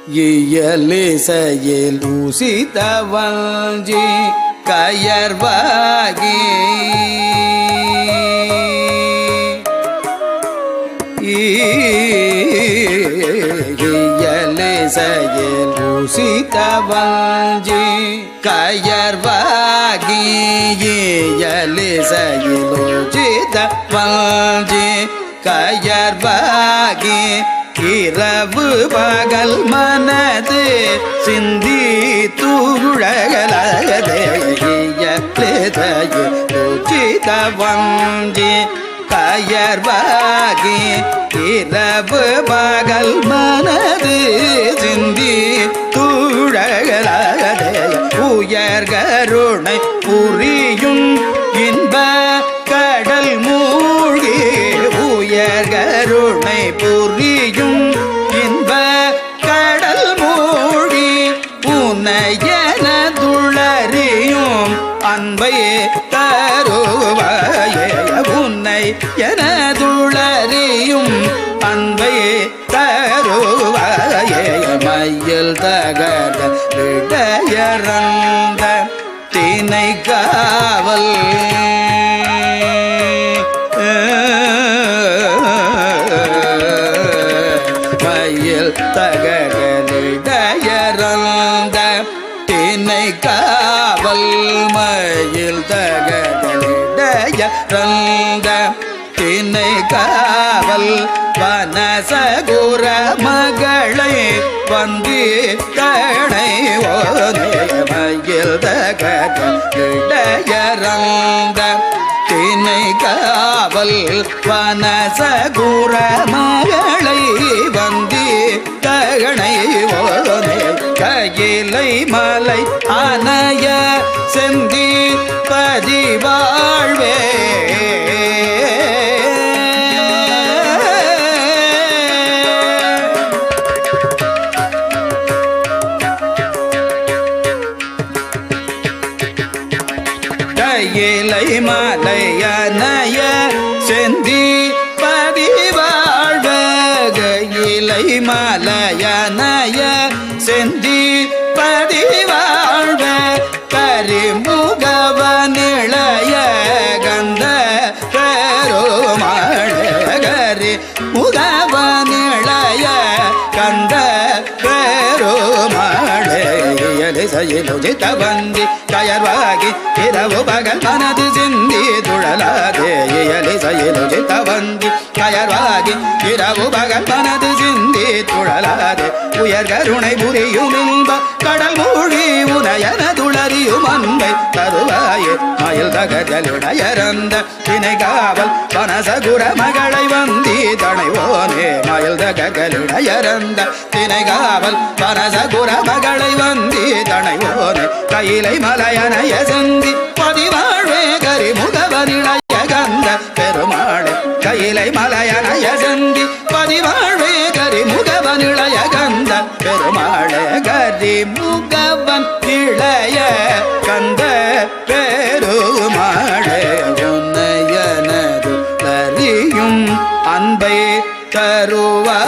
இயலிசையில் ஊசிதவஞ்சி கயர்வாகி இயலிசையில் ஊசிதவஞ்சி கயர்வாகி இயலிசையில் ஊசிதவஞ்சி கயர்வாகி இரவு பகல் மனது சிந்தி தூழகலகதேயதவஞ்சி கயர்வாகி இரவு பகல் மனது சிந்தி தூழகலகதேய உயர் கருணை புரியும் இன்ப கடல் மூழ்கி உயர் கருணை புரியும் இன்ப கடல் மூழ்கி உன்னையனதுளறியும் அன்பையே தருவாயே உன்னை எனதுளறியும் அன்பையே தருவாயே மையில் தகர விடையறந்த தினை காவல் மயில் தகடலிடையறந்த தினை காவல் மயில் தகடலிடையறந்த தினை காவல் வனசகுர மகளை வந்தி தடை ஓனே மயில் தகடலிடையறந்த தினை காவல் வனசகுர மகளை வந்தி தகனை ஓனே கையிலை மலை அணைய செந்தி பதிவாழ்வே கையிலை மலையனைய செந்தி பதிவாழ்வ கையிலை மலையனைய செந்தி பதிவாழ்வ கரிமுகவனிளைய கந்த பெருமாளே கரிமுகவனிளைய கந்த பெருமாளே இயலிசையில் ஊசிதவஞ்சி கயர்வாகி இரவு பகல் மனது சிந்தி துழலாதே இயலிசையில் ஊசிதவஞ்சி கயர்வாகி இரவு பகல் மனது சிந்தி துழலாதே உயர் கருணை புரியும் இன்ப கடல் மூழ்கி உனையனதுளறியும் அன்பை தருவாயே மயில் தகடலிடையறந்த தினை காவல் வனசகுர மகளை வந்தி தணைவோனே மயில் தகடலிடையறந்த தினை காவல் வனசகுர மகளை வந்தி தணைவோனே கையிலை மலையனைய செந்தி பதிவாழ்வே கரிமுகவனிளைய கந்த பெருமாளே கையிலை மலையனைய செந்தி பதிவாழ்வே கரிமுகவனிளைய கந்த பெருமாளே கரிமுகவன் இளைய கந்த பெருமாளே உன்னையனது தரியும் அன்பை தருவாய்